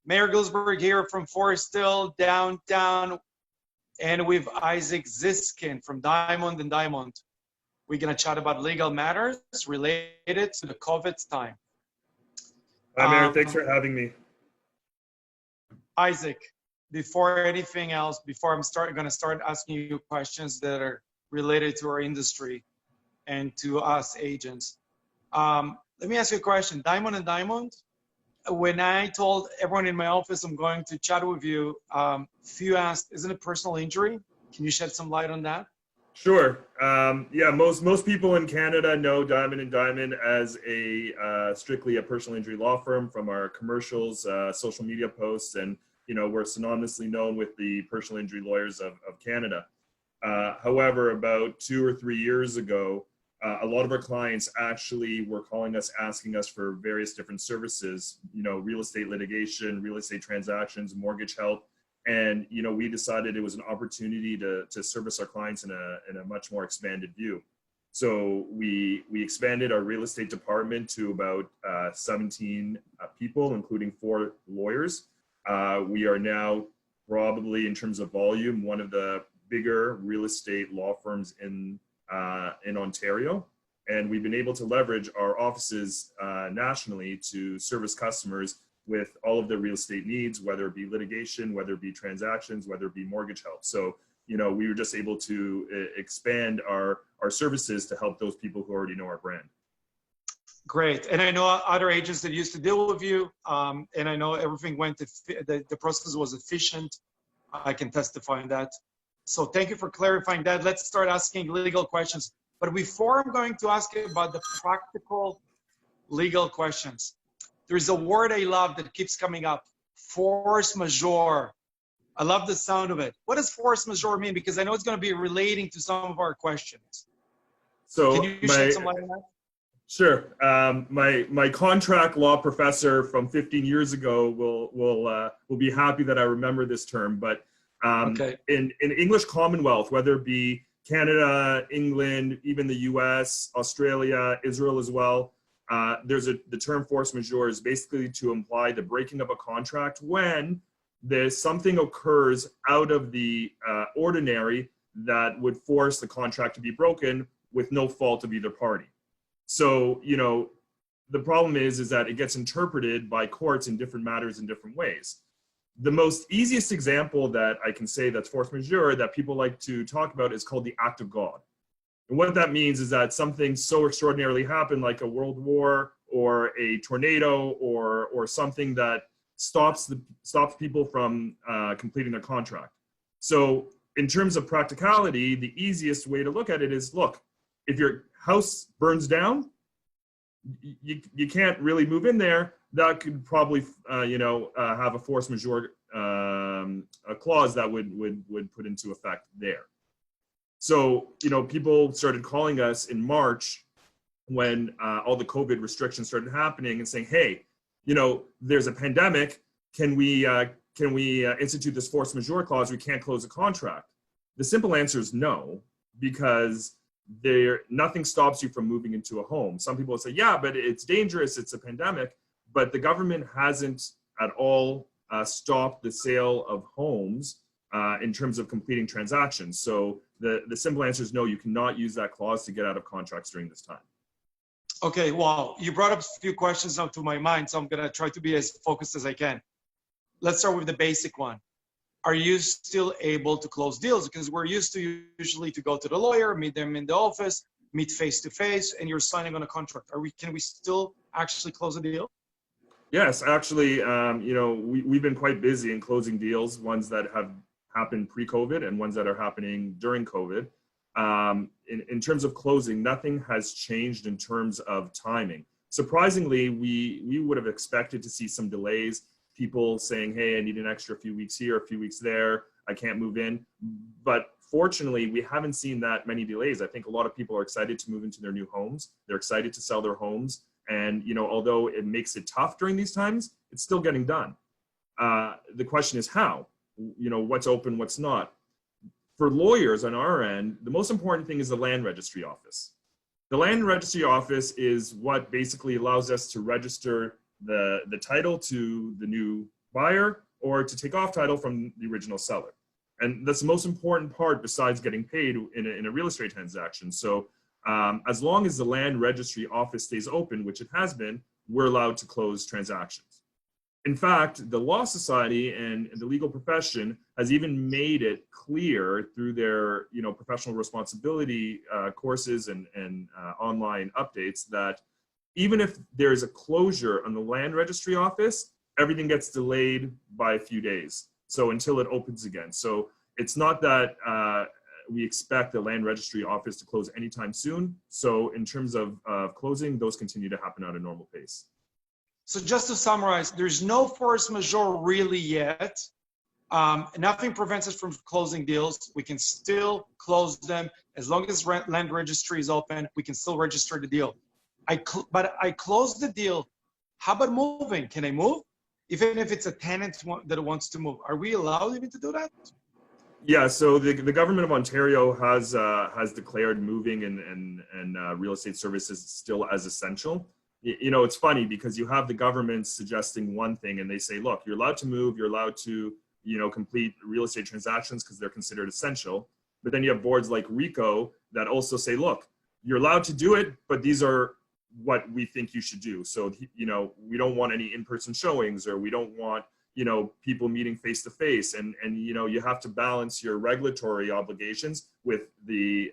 Meir Gluzberg here from Forest Hill, downtown, and with Isaac Zisckind from Diamond and Diamond. We're going to chat about legal matters related to the COVID time. Hi, Meir. Thanks for having me. Isaac, before anything else, before I'm going to start asking you questions that are related to our industry and to us agents, let me ask you a question. Diamond and Diamond, when I told everyone in my office I'm going to chat with you, few asked, isn't it personal injury? Can you shed some light on that? Sure. Yeah, most people in Canada know Diamond and Diamond as strictly a personal injury law firm from our commercials, social media posts, and we're synonymously known with the personal injury lawyers of Canada. However, about 2 or 3 years ago, a lot of our clients actually were calling us, asking us for various different services, real estate litigation, real estate transactions, mortgage help. And, we decided it was an opportunity to service our clients in a much more expanded view. So we expanded our real estate department to about 17 people, including 4 lawyers. We are now probably, in terms of volume, one of the bigger real estate law firms in Ontario, and we've been able to leverage our offices nationally to service customers with all of their real estate needs, whether it be litigation, whether it be transactions, whether it be mortgage help. So, we were just able to expand our services to help those people who already know our brand. Great. And I know other agents that used to deal with you, and I know everything went, the process was efficient. I can testify on that. So thank you for clarifying that. Let's start asking legal questions. But before I'm going to ask you about the practical legal questions, there's a word I love that keeps coming up, force majeure. I love the sound of it. What does force majeure mean? Because I know it's going to be relating to some of our questions. So can you shed some light on that? Sure. My contract law professor from 15 years ago will be happy that I remember this term, but in English Commonwealth, whether it be Canada, England, even the US, Australia, Israel as well, the term force majeure is basically to imply the breaking of a contract when there's something occurs out of the ordinary that would force the contract to be broken with no fault of either party. So, the problem is that it gets interpreted by courts in different matters in different ways. The most easiest example that I can say that's force majeure that people like to talk about is called the act of God. And what that means is that something so extraordinarily happened, like a world war or a tornado or something that stops people from completing their contract. So in terms of practicality, the easiest way to look at it is, look, if your house burns down, you can't really move in there. That could probably, have a force majeure a clause that would put into effect there. So, people started calling us in March when all the COVID restrictions started happening and saying, hey, there's a pandemic. Can we institute this force majeure clause? We can't close a contract. The simple answer is no, because nothing stops you from moving into a home. Some people will say, yeah, but it's dangerous. It's a pandemic. But the government hasn't at all stopped the sale of homes in terms of completing transactions. So the simple answer is no, you cannot use that clause to get out of contracts during this time. Okay, well, you brought up a few questions up to my mind, so I'm going to try to be as focused as I can. Let's start with the basic one. Are you still able to close deals? Because we're used to usually to go to the lawyer, meet them in the office, meet face to face, and you're signing on a contract. Can we still actually close a deal? Yes, actually, we've been quite busy in closing deals, ones that have happened pre-COVID and ones that are happening during COVID. In terms of closing, nothing has changed in terms of timing. Surprisingly, we would have expected to see some delays, people saying, hey, I need an extra few weeks here, a few weeks there, I can't move in. But fortunately, we haven't seen that many delays. I think a lot of people are excited to move into their new homes. They're excited to sell their homes. And, although it makes it tough during these times, it's still getting done. The question is how, what's open, what's not. For lawyers on our end, the most important thing is the land registry office. The land registry office is what basically allows us to register the title to the new buyer or to take off title from the original seller. And that's the most important part besides getting paid in a real estate transaction. So as long as the land registry office stays open, which it has been, we're allowed to close transactions. In fact, the Law Society and the legal profession has even made it clear through their professional responsibility courses and online updates that even if there's a closure on the land registry office, everything gets delayed by a few days. So until it opens again. So it's not that we expect the land registry office to close anytime soon. So in terms of closing, those continue to happen at a normal pace. So just to summarize, there's no force majeure really yet. Nothing prevents us from closing deals. We can still close them. As long as land registry is open, we can still register the deal. But I closed the deal. How about moving? Can I move? Even if it's a tenant that wants to move, are we allowed even to do that? Yeah, so the government of Ontario has declared moving and real estate services still as essential. It's funny because you have the government suggesting one thing and they say, look, you're allowed to move, you're allowed to complete real estate transactions because they're considered essential. But then you have boards like RICO that also say, look, you're allowed to do it, but these are what we think you should do. So, we don't want any in-person showings, or we don't want, people meeting face to face. And you have to balance your regulatory obligations with the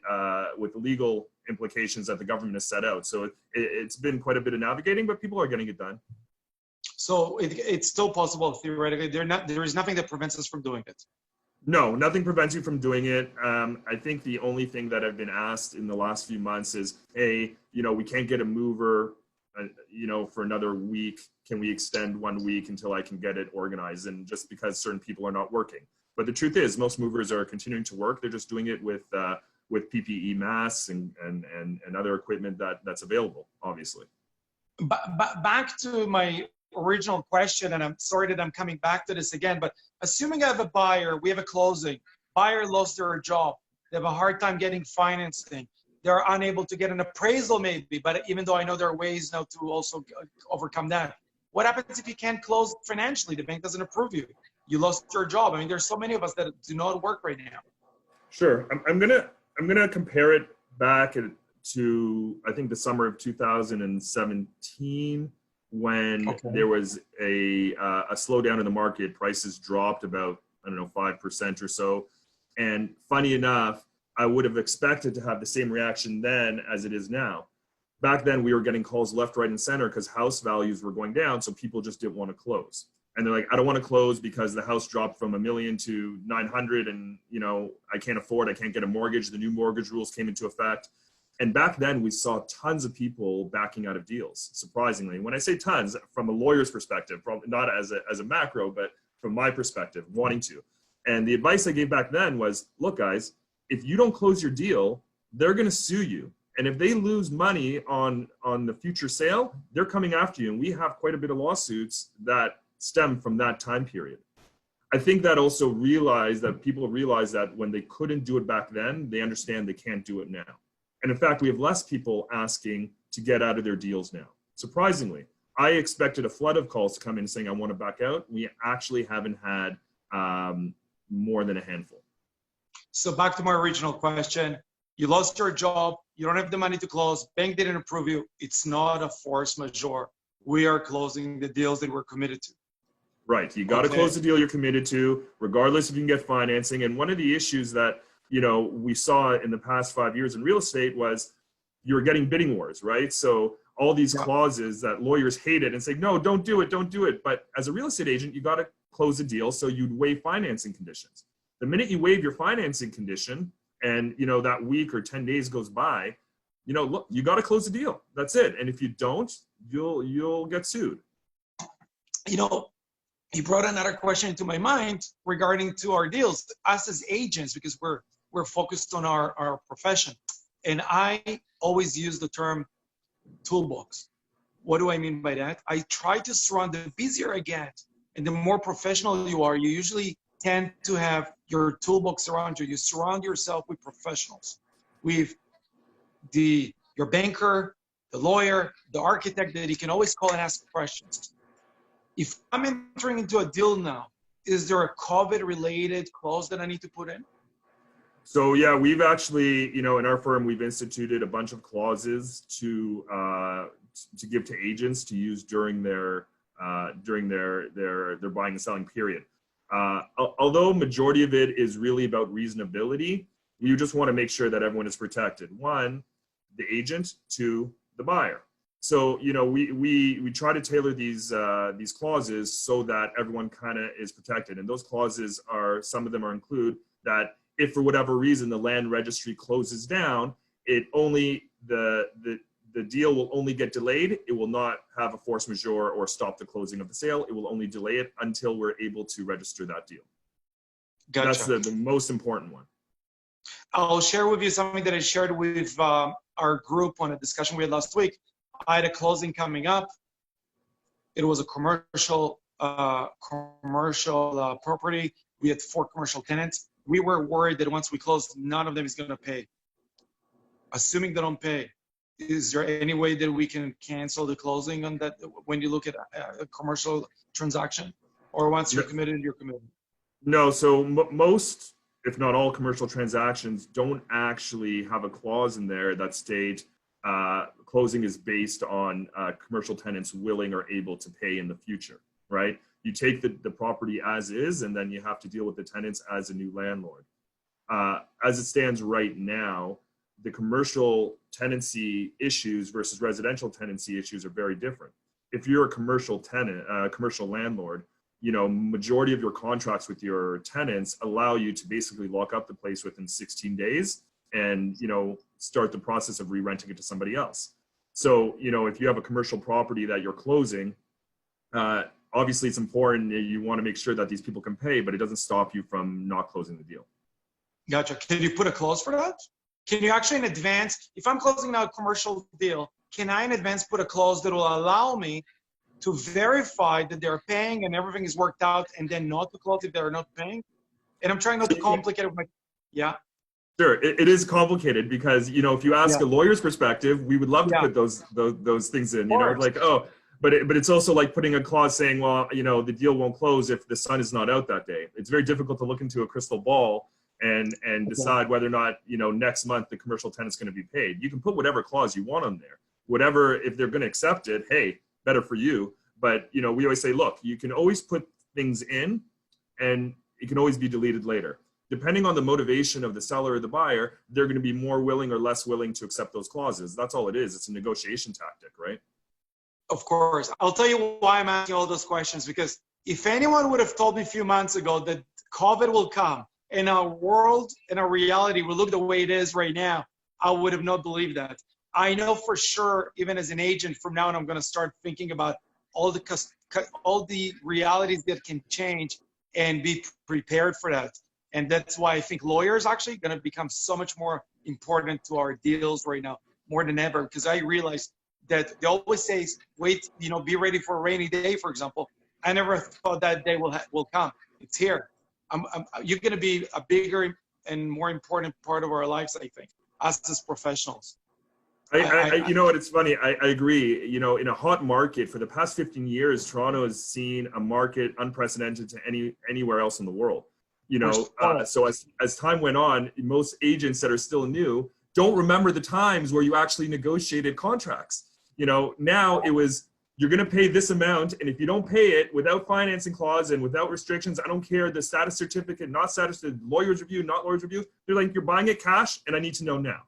legal implications that the government has set out. So it's been quite a bit of navigating, but people are getting it done. So it's still possible theoretically. There is nothing that prevents us from doing it. No, nothing prevents you from doing it. I think the only thing that I've been asked in the last few months is, hey, we can't get a mover, for another week. Can we extend 1 week until I can get it organized? And just because certain people are not working. But the truth is, most movers are continuing to work. They're just doing it with PPE masks and other equipment that's available, obviously. Back to my original question, and I'm sorry that I'm coming back to this again, but assuming I have a buyer, we have a closing, buyer lost their job, they have a hard time getting financing, they're unable to get an appraisal maybe, but even though I know there are ways now to also overcome that. What happens if you can't close financially? The bank doesn't approve you. You lost your job. I mean, there's so many of us that do not work right now. Sure. I'm gonna compare it back to, I think, the summer of 2017, when there was a slowdown in the market. Prices dropped about, 5% or so. And funny enough, I would have expected to have the same reaction then as it is now. Back then, we were getting calls left, right, and center because house values were going down, so people just didn't want to close. And they're like, I don't want to close because the house dropped from $1 million to 900, and I can't afford, I can't get a mortgage. The new mortgage rules came into effect. And back then we saw tons of people backing out of deals, surprisingly. When I say tons, from a lawyer's perspective, not as a macro, but from my perspective, wanting to. And the advice I gave back then was, look guys, if you don't close your deal, they're going to sue you. And if they lose money on the future sale, they're coming after you. And we have quite a bit of lawsuits that stem from that time period. I think that also people realize that when they couldn't do it back then, they understand they can't do it now. And in fact, we have less people asking to get out of their deals now. Surprisingly, I expected a flood of calls to come in saying, I want to back out. We actually haven't had more than a handful. So back to my original question, you lost your job, you don't have the money to close, bank didn't approve you. It's not a force majeure. We are closing the deals that we're committed to. Right, you got to close the deal you're committed to, regardless if you can get financing. And one of the issues that we saw in the past 5 years in real estate was you were getting bidding wars, right? So all these clauses that lawyers hated and say, no, don't do it. But as a real estate agent, you got to close a deal, so you'd waive financing conditions. The minute you waive your financing condition and, that week or 10 days goes by, look, you got to close the deal. That's it. And if you don't, you'll get sued. You brought another question into my mind regarding to our deals, us as agents, because we're focused on our profession. And I always use the term toolbox. What do I mean by that? I try to surround, the busier I get and the more professional you are, you usually tend to have your toolbox around you. You surround yourself with professionals, with your banker, the lawyer, the architect that you can always call and ask questions. If I'm entering into a deal now, is there a COVID-related clause that I need to put in? So yeah, we've actually, in our firm, we've instituted a bunch of clauses to give to agents to use during their buying and selling period. Although majority of it is really about reasonability, you just want to make sure that everyone is protected. One, the agent. Two, the buyer. So we try to tailor these clauses so that everyone kind of is protected. And those clauses are, some of them include that if for whatever reason the land registry closes down, the deal will only get delayed. It will not have a force majeure or stop the closing of the sale. It will only delay it until we're able to register that deal. Gotcha. That's the most important one. I'll share with you something that I shared with our group on a discussion we had last week. I had a closing coming up. It was a commercial property. We had 4 commercial tenants. We were worried that once we closed, none of them is going to pay. Assuming they don't pay, is there any way that we can cancel the closing on that when you look at a commercial transaction? Or once you're committed, you're committed? No, so most, if not all, commercial transactions don't actually have a clause in there that states closing is based on commercial tenants willing or able to pay in the future, right? You take the property as is, and then you have to deal with the tenants as a new landlord. As it stands right now, the commercial tenancy issues versus residential tenancy issues are very different. If you're a commercial tenant, commercial landlord, majority of your contracts with your tenants allow you to basically lock up the place within 16 days and, start the process of re-renting it to somebody else. So, if you have a commercial property that you're closing, obviously it's important, you want to make sure that these people can pay, but it doesn't stop you from not closing the deal. Gotcha. Can you put a clause for that? Can you actually in advance, if I'm closing now a commercial deal, can I in advance put a clause that will allow me to verify that they're paying and everything is worked out, and then not to close if they're not paying? And I'm trying not to complicate it with yeah. Sure, it is complicated because, if you ask a lawyer's perspective, we would love to put those things in, but it's also like putting a clause saying, well, the deal won't close if the sun is not out that day. It's very difficult to look into a crystal ball and decide whether or not, next month the commercial tenant's going to be paid. You can put whatever clause you want on there. Whatever, if they're going to accept it, hey, better for you. But, we always say, look, you can always put things in and it can always be deleted later. Depending on the motivation of the seller or the buyer, they're going to be more willing or less willing to accept those clauses. That's all it is. It's a negotiation tactic, right? Of course. I'll tell you why I'm asking all those questions, because if anyone would have told me a few months ago that COVID will come and our world and our reality will look the way it is right now, I would have not believed that. I know for sure, even as an agent, from now on, I'm going to start thinking about all the realities that can change and be prepared for that. And that's why I think lawyers actually going to become so much more important to our deals right now, more than ever, because I realize that they always say, wait, be ready for a rainy day, for example. I never thought that day will come. It's here. You're going to be a bigger and more important part of our lives, I think, us as professionals. You know what, it's funny. I agree. In a hot market for the past 15 years, Toronto has seen a market unprecedented to anywhere else in the world. So as time went on, most agents that are still new don't remember the times where you actually negotiated contracts. Now it was, you're going to pay this amount, and if you don't pay it without financing clause and without restrictions, I don't care the status certificate, not status, the lawyer's review, not lawyer's review. They're like, you're buying it cash, and I need to know now.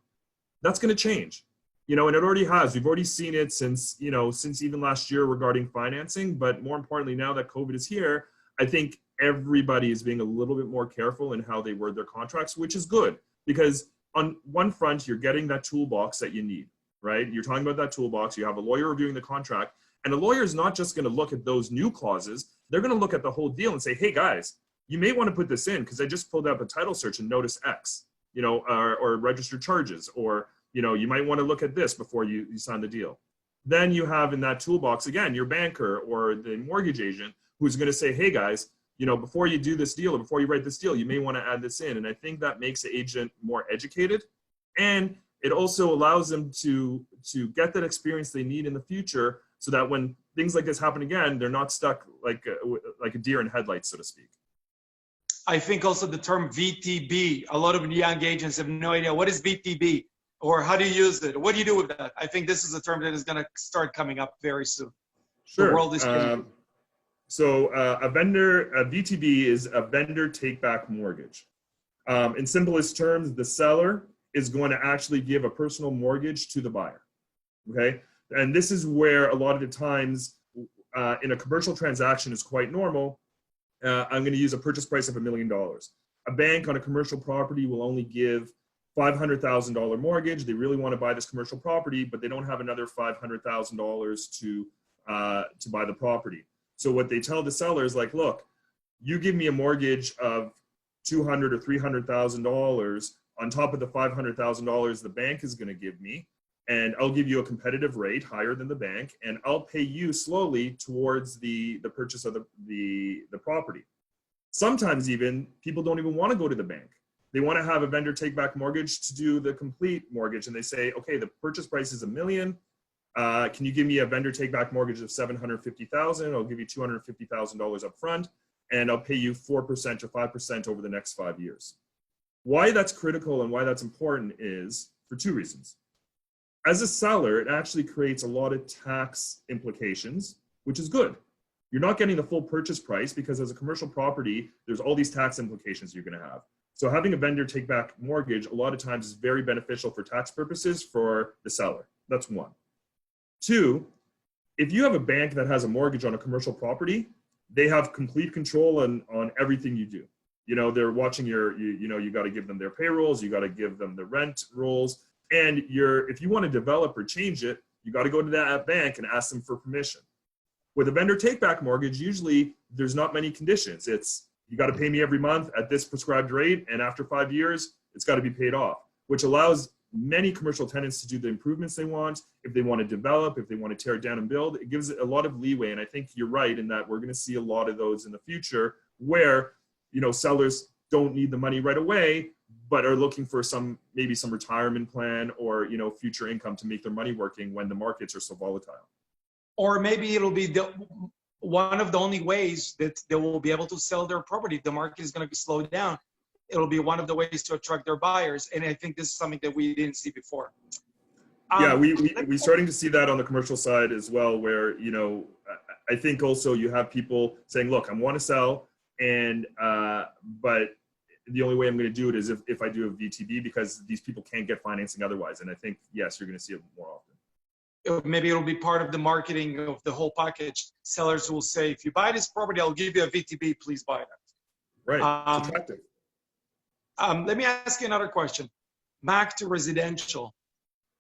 That's going to change. And it already has. We've already seen it since even last year regarding financing. But more importantly, now that COVID is here, I think everybody is being a little bit more careful in how they word their contracts, which is good, because on one front, you're getting that toolbox that you need, right? You're talking about that toolbox. You have a lawyer reviewing the contract, and a lawyer is not just going to look at those new clauses. They're going to look at the whole deal and say, hey guys, you may want to put this in because I just pulled up a title search and notice X, or registered charges, or you might want to look at this before you sign the deal. Then you have in that toolbox, again, your banker or the mortgage agent who's going to say, hey guys, before you do this deal or before you write this deal, you may want to add this in. And I think that makes the agent more educated, and it also allows them to get that experience they need in the future so that when things like this happen again, they're not stuck like a deer in headlights, so to speak. I think also the term VTB, a lot of young agents have no idea what is VTB or how do you use it? What do you do with that? I think this is a term that is going to start coming up very soon. Sure. The world is changing. So a VTB is a vendor take-back mortgage. In simplest terms, the seller is going to actually give a personal mortgage to the buyer, okay? And this is where a lot of the times in a commercial transaction is quite normal. I'm going to use a purchase price of $1 million. A bank on a commercial property will only give $500,000 mortgage. They really want to buy this commercial property, but they don't have another $500,000 to buy the property. So what they tell the seller is like, look, you give me a mortgage of $200,000 or $300,000 on top of the $500,000 the bank is going to give me, and I'll give you a competitive rate higher than the bank, and I'll pay you slowly towards the purchase of the property. Sometimes even people don't even want to go to the bank. They want to have a vendor take back mortgage to do the complete mortgage, and they say, okay, the purchase price is $1 million. Can you give me a vendor take back mortgage of $750,000? I'll give you $250,000 up front, and I'll pay you 4% or 5% over the next 5 years. Why that's critical and why that's important is for two reasons. As a seller, it actually creates a lot of tax implications, which is good. You're not getting the full purchase price because as a commercial property, there's all these tax implications you're going to have. So having a vendor take back mortgage a lot of times is very beneficial for tax purposes for the seller. That's one. Two, if you have a bank that has a mortgage on a commercial property, they have complete control on everything you do. You know, they're watching you got to give them their payrolls, you got to give them the rent rolls. And if you want to develop or change it, you got to go to that bank and ask them for permission. With a vendor take-back mortgage, usually there's not many conditions. It's you got to pay me every month at this prescribed rate, and after 5 years, it's got to be paid off, which allows many commercial tenants to do the improvements they want. If they want to develop, if they want to tear it down and build, it gives it a lot of leeway. And I think you're right in that we're going to see a lot of those in the future where, you know, sellers don't need the money right away, but are looking for maybe some retirement plan or, you know, future income to make their money working when the markets are so volatile. Or maybe it'll be one of the only ways that they will be able to sell their property. If the market is going to slow down, it'll be one of the ways to attract their buyers. And I think this is something that we didn't see before. Yeah, we're starting to see that on the commercial side as well, where, you know, I think also you have people saying, look, I want to sell, and but the only way I'm going to do it is if I do a VTB, because these people can't get financing otherwise. And I think, yes, you're going to see it more often. Maybe it'll be part of the marketing of the whole package. Sellers will say, if you buy this property, I'll give you a VTB, please buy that. Right, it's attractive. Let me ask you another question. Back to residential.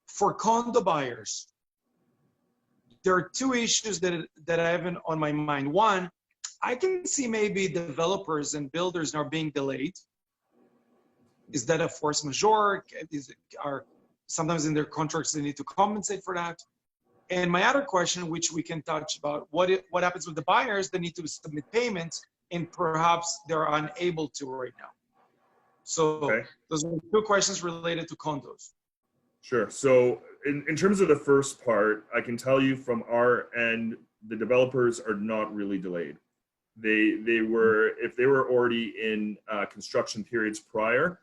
For condo buyers, there are two issues that I have on my mind. One, I can see maybe developers and builders are being delayed. Is that a force majeure? Sometimes in their contracts they need to compensate for that? And my other question, which we can touch about, what happens with the buyers that need to submit payments and perhaps they're unable to right now? So those are two questions related to condos. Sure. So in terms of the first part, I can tell you from our end, the developers are not really delayed. They were, if they were already in construction periods prior,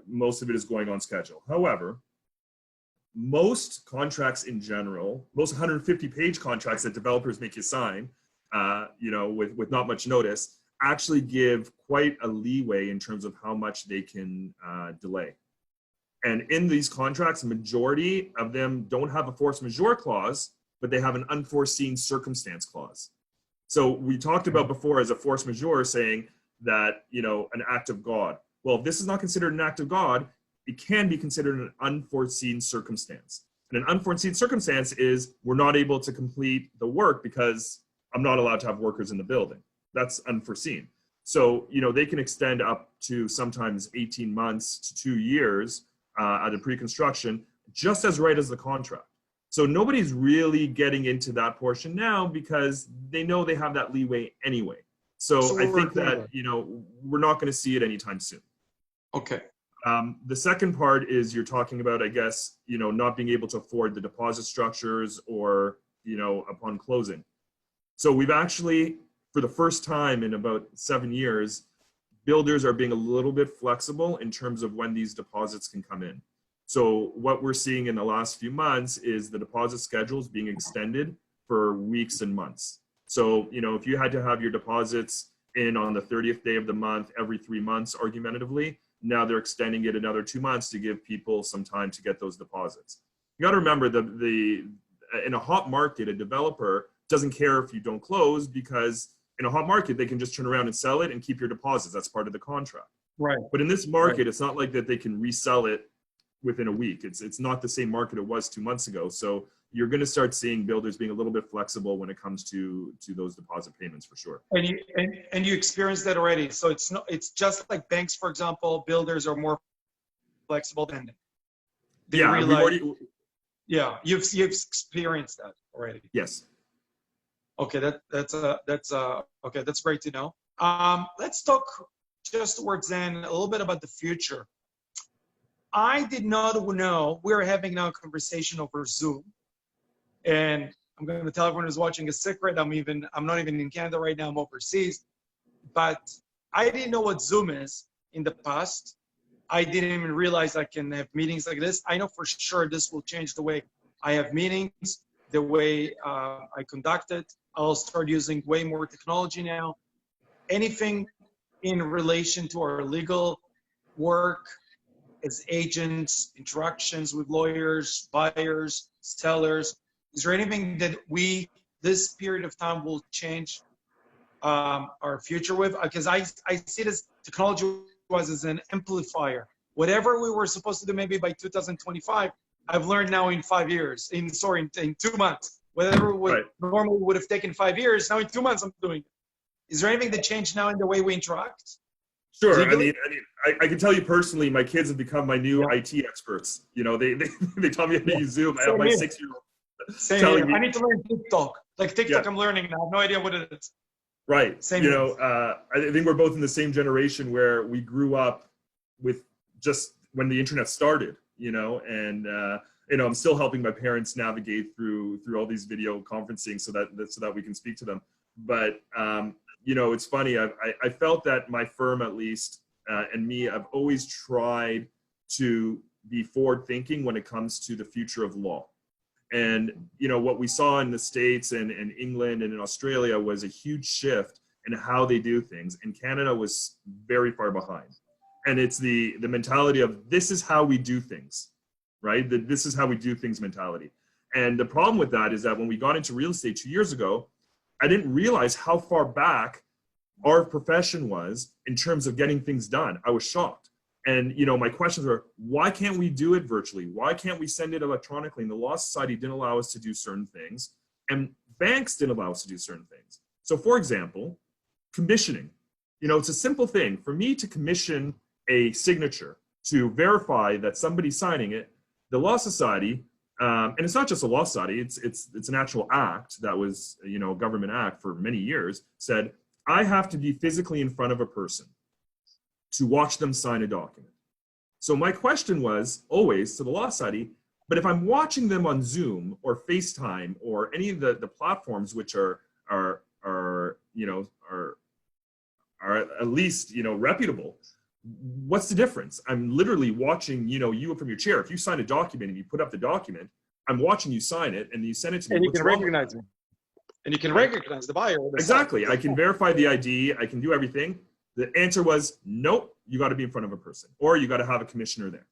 most of it is going on schedule. However, most contracts in general, most 150-page contracts that developers make you sign, you know, with not much notice, actually give quite a leeway in terms of how much they can delay. And in these contracts, the majority of them don't have a force majeure clause, but they have an unforeseen circumstance clause. So we talked about before as a force majeure saying that, you know, an act of God. Well, if this is not considered an act of God, it can be considered an unforeseen circumstance. And an unforeseen circumstance is we're not able to complete the work because I'm not allowed to have workers in the building. That's unforeseen. So, you know, they can extend up to sometimes 18 months to 2 years at a pre-construction, just as right as the contract. So nobody's really getting into that portion now because they know they have that leeway anyway. So I think that, you know, we're not going to see it anytime soon. Okay. The second part is you're talking about, I guess, you know, not being able to afford the deposit structures or upon closing. So we've actually, for the first time in about 7 years, builders are being a little bit flexible in terms of when these deposits can come in. So what we're seeing in the last few months is the deposit schedules being extended for weeks and months. So, if you had to have your deposits in on the 30th day of the month every 3 months, argumentatively, now they're extending it another 2 months to give people some time to get those deposits. You got to remember in a hot market, a developer doesn't care if you don't close, because in a hot market, they can just turn around and sell it and keep your deposits. That's part of the contract. Right. But in this market, It's not like that they can resell it within a week. It's not the same market it was 2 months ago. So you're going to start seeing builders being a little bit flexible when it comes to those deposit payments, for sure. And you experienced that already. So it's just like banks, for example. Builders are more flexible than they realize. You've experienced that already. Yes. Okay, that's great to know. Let's talk just towards then a little bit about the future. I did not know we're having now a conversation over Zoom, and I'm going to tell everyone who's watching a secret. I'm not even in Canada right now. I'm overseas, but I didn't know what Zoom is in the past. I didn't even realize I can have meetings like this. I know for sure this will change the way I have meetings, the way I conduct it. I'll start using way more technology now. Anything in relation to our legal work as agents, interactions with lawyers, buyers, sellers. Is there anything that this period of time will change our future with? Because I see this technology was as an amplifier. Whatever we were supposed to do maybe by 2025, I've learned now in 5 years, in 2 months. Whatever normally would have taken 5 years, now in 2 months I'm doing it. Is there anything that changed now in the way we interact? Sure. I can tell you personally, my kids have become my new IT experts. They taught me how to use Zoom. I have my 6-year-old telling me. I need to learn TikTok. Like TikTok, I'm learning now. I have no idea what it is. Right. I think we're both in the same generation where we grew up with just when the internet started, and I'm still helping my parents navigate through all these video conferencing so that we can speak to them. But it's funny. I felt that my firm, at least, and me, I've always tried to be forward thinking when it comes to the future of law. And, what we saw in the States and England and in Australia was a huge shift in how they do things. And Canada was very far behind. And it's the mentality of this is how we do things, right? This is how we do things mentality. And the problem with that is that when we got into real estate 2 years ago, I didn't realize how far back our profession was in terms of getting things done. I was shocked. And, my questions were, why can't we do it virtually? Why can't we send it electronically? And the Law Society didn't allow us to do certain things. And banks didn't allow us to do certain things. So, for example, commissioning. It's a simple thing. For me to commission a signature to verify that somebody's signing it, the Law Society, and it's not just a law society, it's an actual act that was, a government act for many years, said, I have to be physically in front of a person to watch them sign a document. So my question was always to the Law Society, but if I'm watching them on Zoom or FaceTime or any of the platforms which are at least, reputable, what's the difference? I'm literally watching, you from your chair. If you sign a document and you put up the document, I'm watching you sign it and you send it to me. And you can recognize me. And you can recognize the buyer. Exactly. I can verify the ID. I can do everything. The answer was, nope, you got to be in front of a person or you got to have a commissioner there.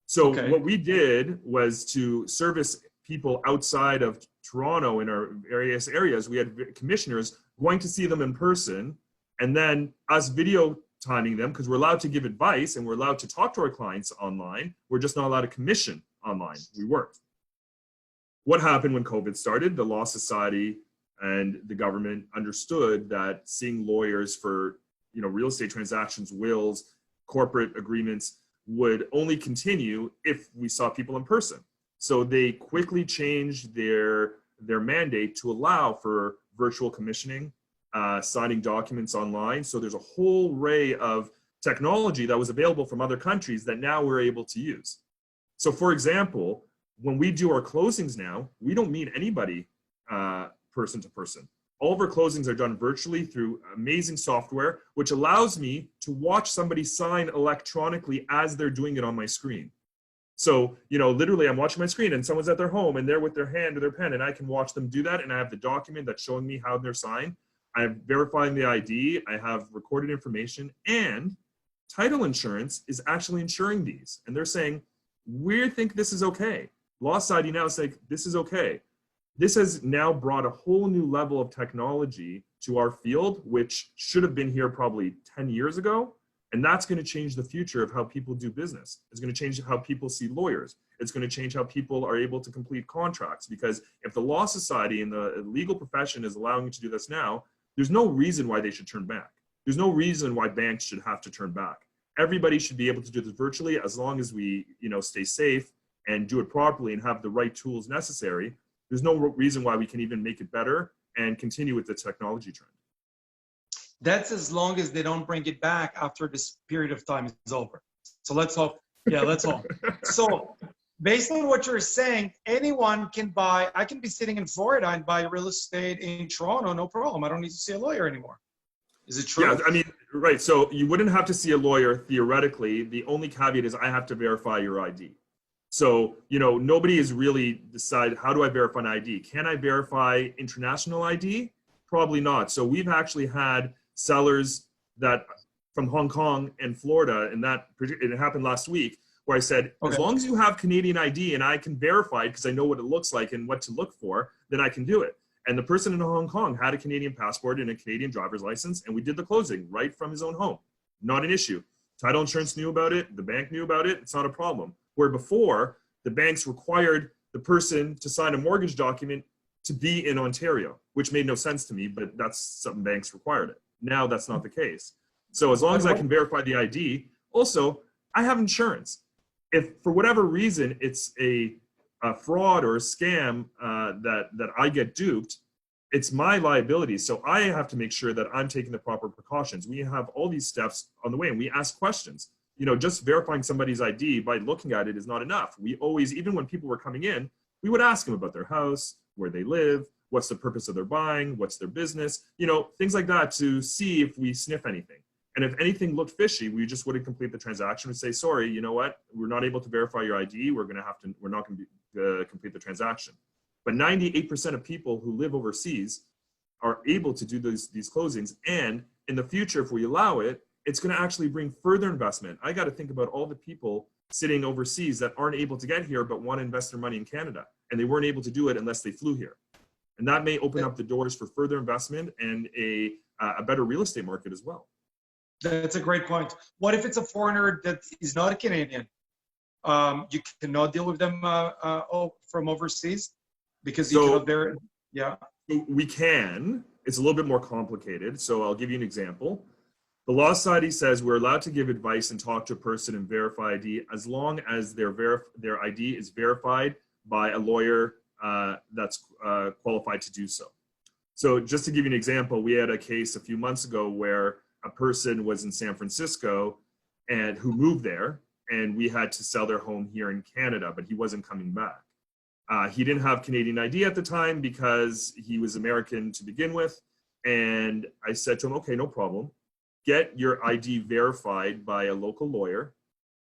So what we did was to service people outside of Toronto in our various areas. We had commissioners going to see them in person and then us video timing them because we're allowed to give advice and we're allowed to talk to our clients online. We're just not allowed to commission online. We weren't. What happened when COVID started? The Law Society and the government understood that seeing lawyers for real estate transactions, wills, corporate agreements would only continue if we saw people in person. So they quickly changed their mandate to allow for virtual commissioning, signing documents online. So there's a whole array of technology that was available from other countries that now we're able to use. So for example, when we do our closings now, we don't meet anybody person to person. All of our closings are done virtually through amazing software, which allows me to watch somebody sign electronically as they're doing it on my screen. So, literally I'm watching my screen and someone's at their home and they're with their hand or their pen, and I can watch them do that. And I have the document that's showing me how they're signed. I'm verifying the ID. I have recorded information, and title insurance is actually insuring these. And they're saying, we think this is okay. Law Society now is like, this is okay. This has now brought a whole new level of technology to our field, which should have been here probably 10 years ago. And that's going to change the future of how people do business. It's going to change how people see lawyers. It's going to change how people are able to complete contracts. Because if the Law Society and the legal profession is allowing you to do this now, there's no reason why they should turn back. There's no reason why banks should have to turn back. Everybody should be able to do this virtually, as long as we, stay safe and do it properly and have the right tools necessary. There's no reason why we can even make it better and continue with the technology trend. That's as long as they don't bring it back after this period of time is over. So let's hope. Yeah, let's hope. So based on what you're saying, anyone can buy. I can be sitting in Florida and buy real estate in Toronto, no problem. I don't need to see a lawyer anymore. Is it true? Yeah, right. So you wouldn't have to see a lawyer theoretically. The only caveat is I have to verify your ID. So, nobody has really decided, how do I verify an ID? Can I verify international ID? Probably not. So we've actually had sellers that from Hong Kong and Florida, and it happened last week, where I said, okay, as long as you have Canadian ID and I can verify it because I know what it looks like and what to look for, then I can do it. And the person in Hong Kong had a Canadian passport and a Canadian driver's license, and we did the closing right from his own home. Not an issue. Title insurance knew about it. The bank knew about it. It's not a problem. Where before, the banks required the person to sign a mortgage document to be in Ontario, which made no sense to me, but that's something banks required it. Now that's not the case. So as long as I can verify the ID, also, I have insurance. If for whatever reason it's a fraud or a scam that I get duped, it's my liability. So I have to make sure that I'm taking the proper precautions. We have all these steps on the way, and we ask questions. Just verifying somebody's ID by looking at it is not enough. We always, even when people were coming in, we would ask them about their house, where they live, what's the purpose of their buying, what's their business, things like that, to see if we sniff anything. And if anything looked fishy, we just wouldn't complete the transaction and say, sorry, you know what, we're not able to verify your ID. We're not going to complete the transaction. But 98% of people who live overseas are able to do these closings. And in the future, if we allow it, it's going to actually bring further investment. I got to think about all the people sitting overseas that aren't able to get here but want to invest their money in Canada, and they weren't able to do it unless they flew here. And that may open up the doors for further investment and a better real estate market as well. That's a great point. What if it's a foreigner that is not a Canadian? You cannot deal with them from overseas because you cannot there. Yeah. We can. It's a little bit more complicated. So I'll give you an example. The Law Society says we're allowed to give advice and talk to a person and verify ID as long as their ID is verified by a lawyer that's qualified to do so. So just to give you an example, we had a case a few months ago where a person was in San Francisco and who moved there, and we had to sell their home here in Canada, but he wasn't coming back. He didn't have Canadian ID at the time because he was American to begin with. And I said to him, okay, no problem. Get your ID verified by a local lawyer,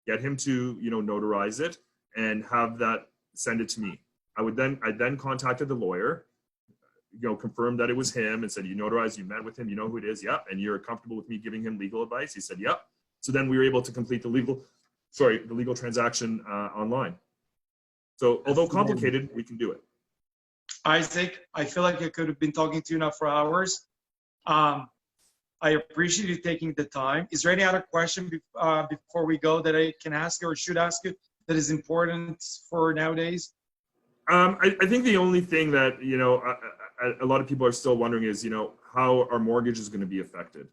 get him to, notarize it and have that, send it to me. I then contacted the lawyer, confirmed that it was him and said, you notarized, you met with him, you know who it is. Yep. And you're comfortable with me giving him legal advice? He said, yep. So then we were able to complete the legal transaction online. So although complicated, we can do it. Isaac, I feel like I could have been talking to you now for hours. I appreciate you taking the time. Is there any other question before we go that I can ask you or should ask you that is important for nowadays? I think the only thing that, a lot of people are still wondering is, how our mortgage is going to be affected.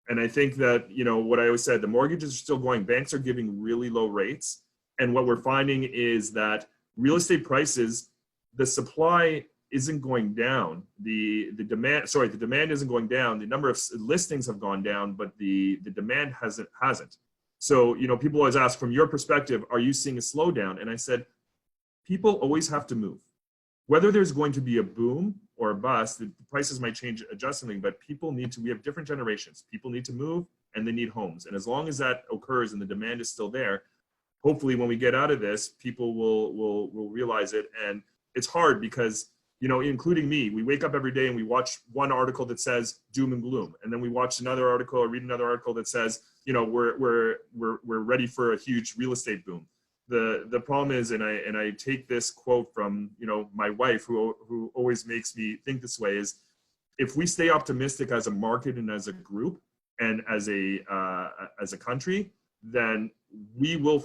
And I think that, what I always said, the mortgages are still going. Banks are giving really low rates. And what we're finding is that real estate prices, the supply isn't going down. The demand isn't going down. The number of listings have gone down, but the demand hasn't. So, people always ask, from your perspective, are you seeing a slowdown? And I said, people always have to move. whether there's going to be a boom or a bust, the prices might change adjustments, but we have different generations. People need to move and they need homes. And as long as that occurs and the demand is still there, hopefully when we get out of this, people will realize it. And it's hard because, including me, we wake up every day and we watch one article that says doom and gloom. And then we watch another article or read another article that says, we're ready for a huge real estate boom. The problem is, and I take this quote from, my wife, who always makes me think this way, is if we stay optimistic as a market and as a group and as a country, then we will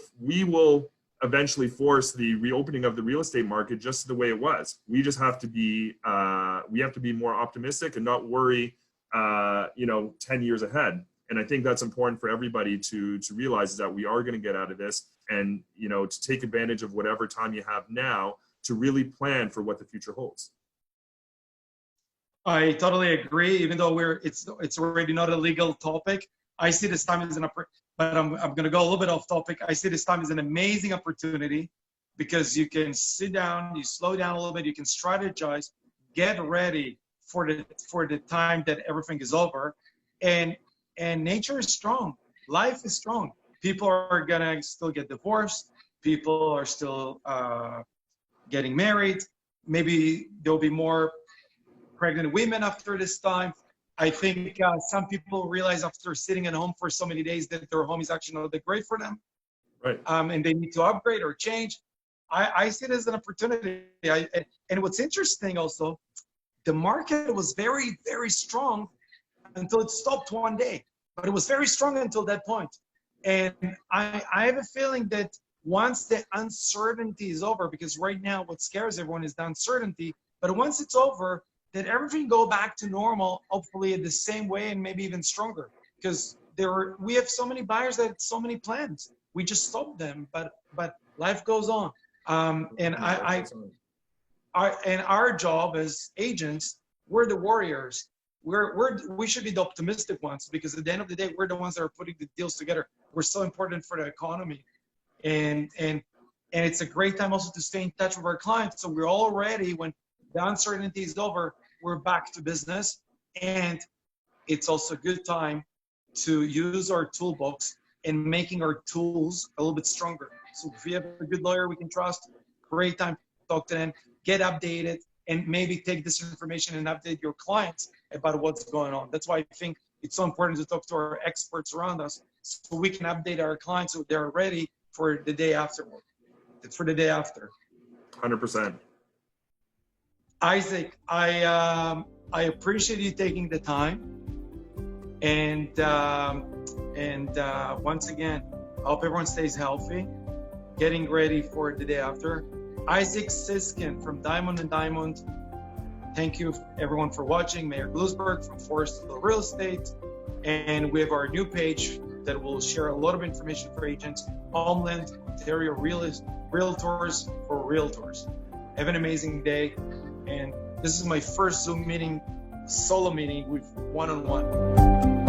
eventually force the reopening of the real estate market just the way it was. We just have to be more optimistic and not worry 10 years ahead. And I think that's important for everybody to realize, is that we are going to get out of this, and to take advantage of whatever time you have now to really plan for what the future holds. I totally agree. Even though it's already not a legal topic, I see this time as but I'm going to go a little bit off topic. I see this time as an amazing opportunity, because you can sit down, you slow down a little bit, you can strategize, get ready for the time that everything is over, and nature is strong, life is strong. People are gonna still get divorced. People are still getting married. Maybe there'll be more pregnant women after this time. I think some people realize after sitting at home for so many days that their home is actually not that great for them. Right. And they need to upgrade or change. I see it as an opportunity. And what's interesting also, the market was very, very strong until it stopped one day. But it was very strong until that point. And I have a feeling that once the uncertainty is over, because right now what scares everyone is the uncertainty, but once it's over, that everything go back to normal, hopefully in the same way and maybe even stronger. Because we have so many buyers that have so many plans. We just stopped them, but life goes on. And our job as agents, we're the warriors. We should be the optimistic ones, because at the end of the day, we're the ones that are putting the deals together. We're so important for the economy, and it's a great time also to stay in touch with our clients. So we're all ready when the uncertainty is over. We're back to business, and it's also a good time to use our toolbox and making our tools a little bit stronger. So if we have a good lawyer we can trust, great time to talk to them, get updated, and maybe take this information and update your clients about what's going on. That's why I think it's so important to talk to our experts around us, so we can update our clients so they're ready for the day afterward, for the day after. 100%. Isaac, I appreciate you taking the time, and once again, I hope everyone stays healthy, getting ready for the day after. Isaac Zisckind from Diamond & Diamond. Thank you everyone for watching. Meir Gluzberg from Forestville Real Estate. And we have our new page that will share a lot of information for agents, Homeland, Ontario Realtors for Realtors. Have an amazing day. And this is my first Zoom meeting, solo meeting with one-on-one.